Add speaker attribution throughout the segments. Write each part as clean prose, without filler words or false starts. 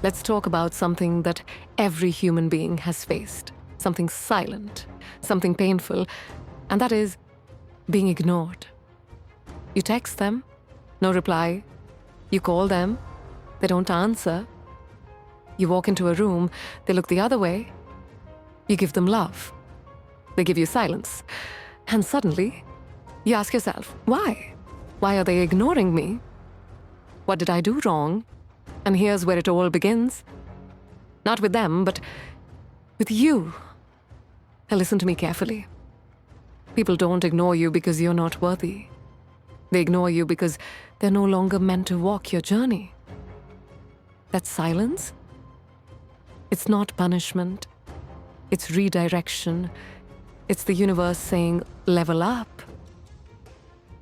Speaker 1: let's talk about something that every human being has faced. Something silent, something painful, and that is being ignored. You text them, no reply. You call them, they don't answer. You walk into a room, they look the other way. You give them love. They give you silence. And suddenly, you ask yourself, why? Why are they ignoring me? What did I do wrong? And here's where it all begins. Not with them, but with you. Now listen to me carefully. People don't ignore you because you're not worthy. They ignore you because they're no longer meant to walk your journey. That silence, it's not punishment. It's redirection. It's the universe saying, level up.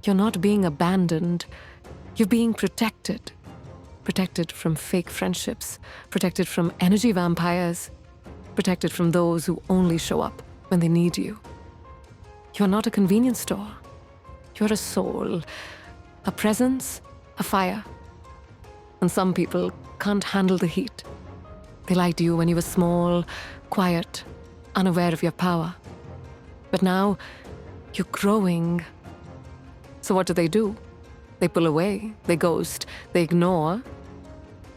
Speaker 1: You're not being abandoned. You're being protected. Protected from fake friendships. Protected from energy vampires. Protected from those who only show up when they need you. You're not a convenience store. You're a soul, a presence, a fire. And some people can't handle the heat. They liked you when you were small, quiet, unaware of your power. But now, you're growing. So what do? They pull away, they ghost, they ignore.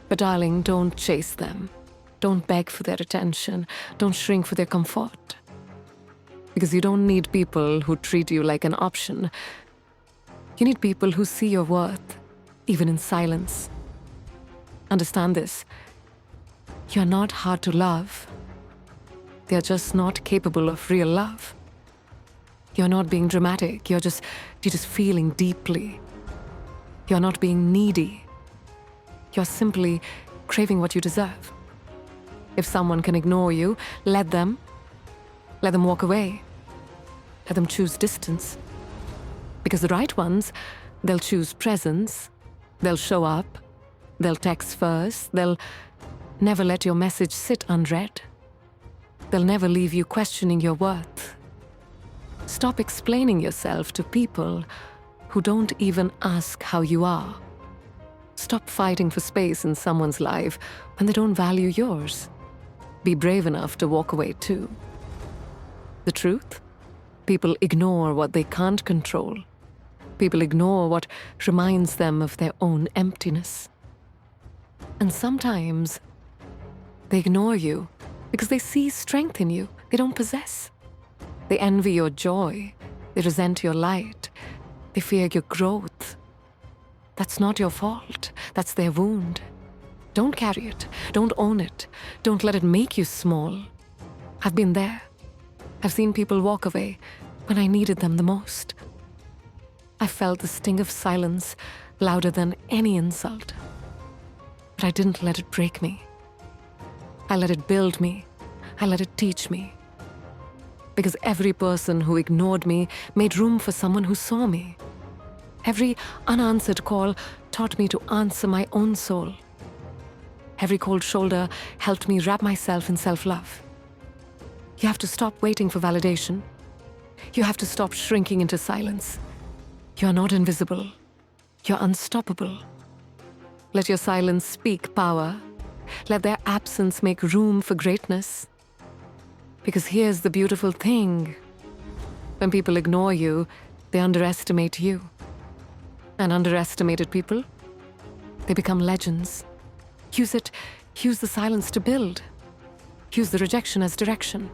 Speaker 1: But darling, don't chase them. Don't beg for their attention. Don't shrink for their comfort. Because you don't need people who treat you like an option. You need people who see your worth, even in silence. Understand this. You're not hard to love. They're just not capable of real love. You're not being dramatic. You're just feeling deeply. You're not being needy. You're simply craving what you deserve. If someone can ignore you, let them. Let them walk away. Let them choose distance. Because the right ones, they'll choose presence. They'll show up. They'll text first. They'll never let your message sit unread. They'll never leave you questioning your worth. Stop explaining yourself to people who don't even ask how you are. Stop fighting for space in someone's life when they don't value yours. Be brave enough to walk away too. The truth? People ignore what they can't control. People ignore what reminds them of their own emptiness. And sometimes they ignore you because they see strength in you they don't possess. They envy your joy. They resent your light. They fear your growth. That's not your fault. That's their wound. Don't carry it. Don't own it. Don't let it make you small. I've been there. I've seen people walk away when I needed them the most. I felt the sting of silence louder than any insult. But I didn't let it break me. I let it build me. I let it teach me. Because every person who ignored me made room for someone who saw me. Every unanswered call taught me to answer my own soul. Every cold shoulder helped me wrap myself in self-love. You have to stop waiting for validation. You have to stop shrinking into silence. You're not invisible. You're unstoppable. Let your silence speak power. Let their absence make room for greatness. Because here's the beautiful thing. When people ignore you, they underestimate you. And underestimated people, they become legends. Use the silence to build. Use the rejection as direction.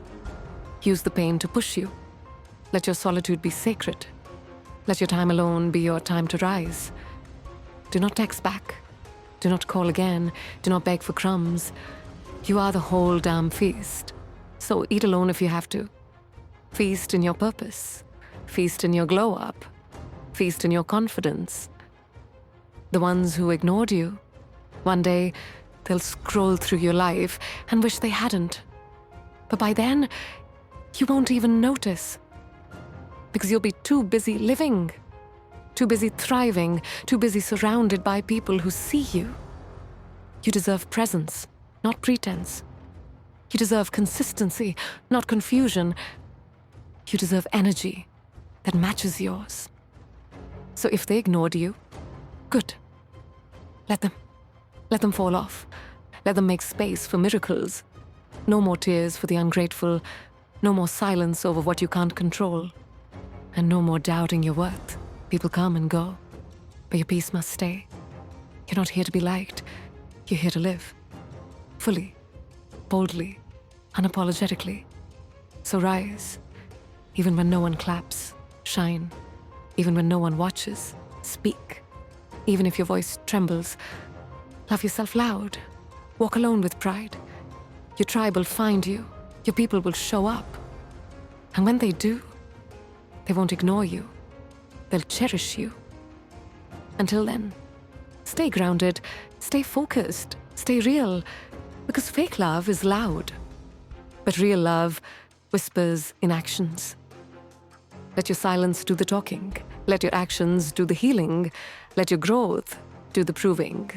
Speaker 1: Use the pain to push you. Let your solitude be sacred. Let your time alone be your time to rise. Do not text back. Do not call again. Do not beg for crumbs. You are the whole damn feast. So eat alone if you have to. Feast in your purpose. Feast in your glow up. Feast in your confidence. The ones who ignored you, one day they'll scroll through your life and wish they hadn't. But by then, you won't even notice. Because you'll be too busy living, too busy thriving, too busy surrounded by people who see you. You deserve presence, not pretense. You deserve consistency, not confusion. You deserve energy that matches yours. So if they ignored you, good. Let them fall off. Let them make space for miracles. No more tears for the ungrateful. No more silence over what you can't control. And no more doubting your worth. People come and go, but your peace must stay. You're not here to be liked. You're here to live. Fully, boldly, unapologetically. So rise, even when no one claps. Shine, even when no one watches. Speak, even if your voice trembles. Love yourself loud. Walk alone with pride. Your tribe will find you. Your people will show up. And when they do, they won't ignore you. They'll cherish you. Until then, stay grounded, stay focused, stay real, because fake love is loud. But real love whispers in actions. Let your silence do the talking. Let your actions do the healing. Let your growth do the proving.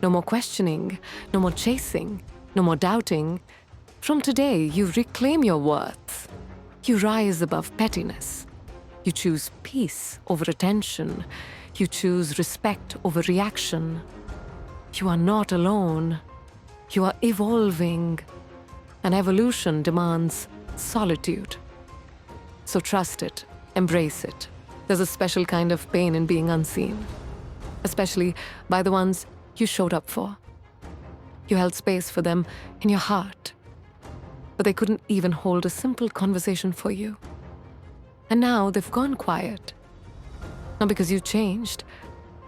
Speaker 1: No more questioning, no more chasing, no more doubting. From today, you reclaim your worth. You rise above pettiness. You choose peace over attention. You choose respect over reaction. You are not alone. You are evolving. And evolution demands solitude. So trust it, embrace it. There's a special kind of pain in being unseen, especially by the ones you showed up for. You held space for them in your heart, but they couldn't even hold a simple conversation for you. And now they've gone quiet. Not because you changed,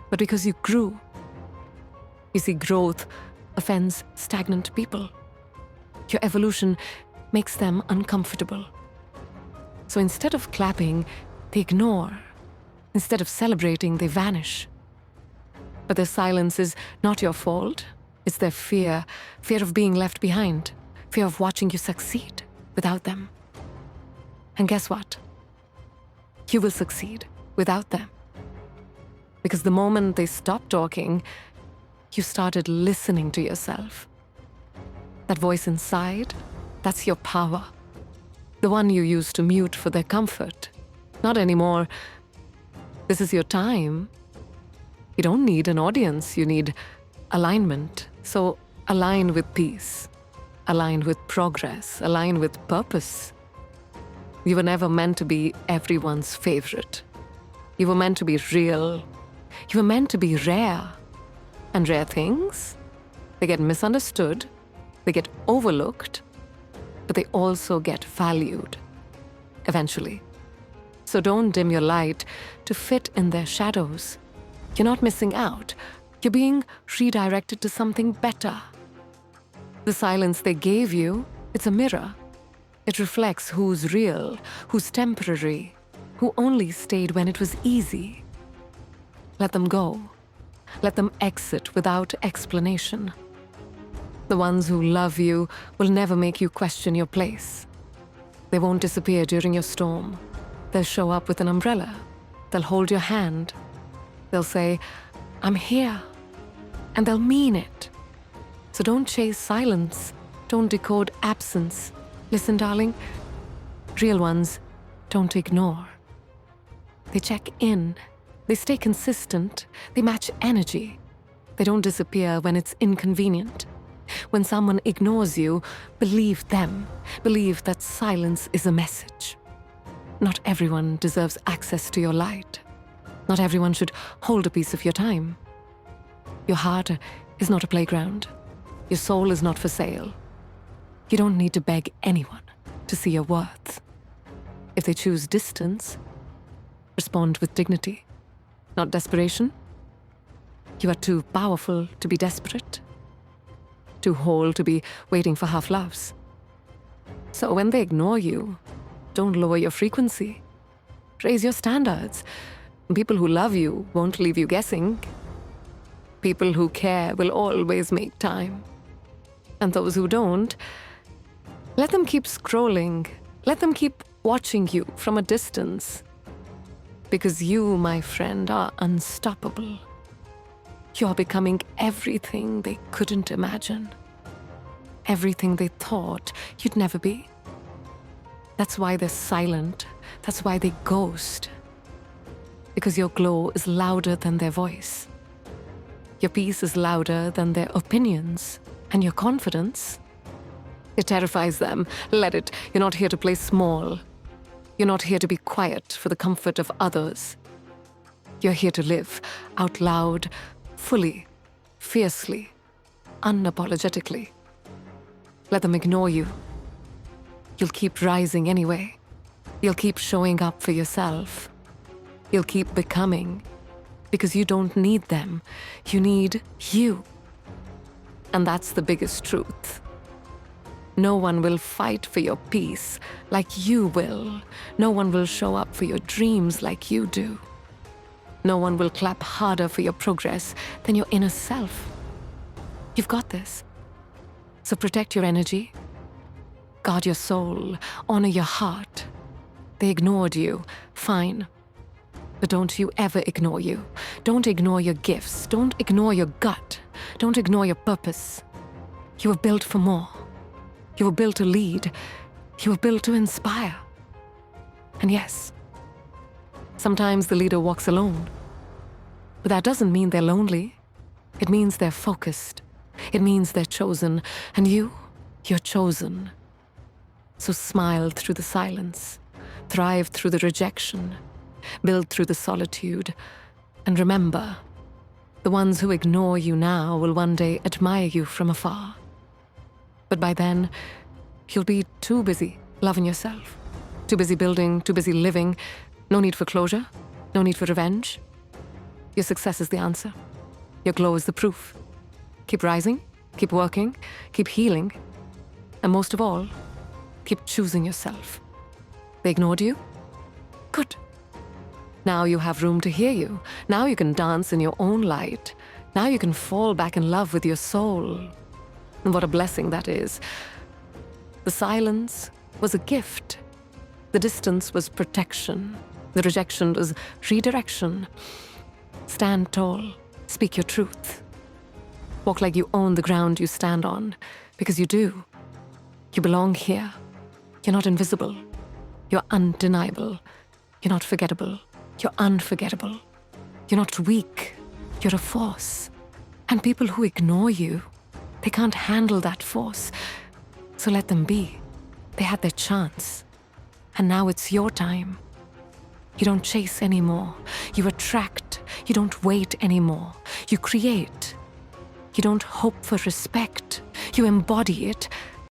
Speaker 1: but because you grew. You see, growth offends stagnant people. Your evolution makes them uncomfortable. So instead of clapping, they ignore. Instead of celebrating, they vanish. But their silence is not your fault. It's their fear of being left behind, fear of watching you succeed without them. And guess what? You will succeed without them. Because the moment they stopped talking, you started listening to yourself. That voice inside, that's your power. The one you used to mute for their comfort. Not anymore. This is your time. You don't need an audience, you need alignment. So align with peace, align with progress, align with purpose. You were never meant to be everyone's favorite. You were meant to be real. You were meant to be rare. And rare things, they get misunderstood, they get overlooked, but they also get valued, eventually. So don't dim your light to fit in their shadows. You're not missing out. You're being redirected to something better. The silence they gave you, it's a mirror. It reflects who's real, who's temporary, who only stayed when it was easy. Let them go. Let them exit without explanation. The ones who love you will never make you question your place. They won't disappear during your storm. They'll show up with an umbrella. They'll hold your hand. They'll say, "I'm here." And they'll mean it. So don't chase silence. Don't decode absence. Listen, darling, real ones don't ignore. They check in. They stay consistent. They match energy. They don't disappear when it's inconvenient. When someone ignores you, believe them. Believe that silence is a message. Not everyone deserves access to your light. Not everyone should hold a piece of your time. Your heart is not a playground. Your soul is not for sale. You don't need to beg anyone to see your worth. If they choose distance, respond with dignity, not desperation. You are too powerful to be desperate, too whole to be waiting for half-loves. So when they ignore you, don't lower your frequency. Raise your standards. People who love you won't leave you guessing. People who care will always make time. And those who don't, let them keep scrolling. Let them keep watching you from a distance. Because you, my friend, are unstoppable. You're becoming everything they couldn't imagine. Everything they thought you'd never be. That's why they're silent. That's why they ghost. Because your glow is louder than their voice. Your peace is louder than their opinions. And your confidence, it terrifies them. Let it. You're not here to play small. You're not here to be quiet for the comfort of others. You're here to live out loud, fully, fiercely, unapologetically. Let them ignore you. You'll keep rising anyway. You'll keep showing up for yourself. You'll keep becoming, because you don't need them. You need you. And that's the biggest truth. No one will fight for your peace like you will. No one will show up for your dreams like you do. No one will clap harder for your progress than your inner self. You've got this. So protect your energy, guard your soul, honor your heart. They ignored you, fine. But don't you ever ignore you. Don't ignore your gifts. Don't ignore your gut. Don't ignore your purpose. You were built for more. You were built to lead. You were built to inspire. And yes, sometimes the leader walks alone. But that doesn't mean they're lonely. It means they're focused. It means they're chosen. And you're chosen. So smile through the silence. Thrive through the rejection. Build through the solitude. And remember, the ones who ignore you now will one day admire you from afar. But by then, you'll be too busy loving yourself. Too busy building, too busy living. No need for closure. No need for revenge. Your success is the answer. Your glow is the proof. Keep rising, keep working, keep healing. And most of all, keep choosing yourself. They ignored you? Good. Now you have room to hear you. Now you can dance in your own light. Now you can fall back in love with your soul. And what a blessing that is. The silence was a gift. The distance was protection. The rejection was redirection. Stand tall. Speak your truth. Walk like you own the ground you stand on. Because you do. You belong here. You're not invisible. You're undeniable. You're not forgettable. You're unforgettable. You're not weak. You're a force. And people who ignore you, they can't handle that force. So let them be. They had their chance. And now it's your time. You don't chase anymore. You attract. You don't wait anymore. You create. You don't hope for respect. You embody it.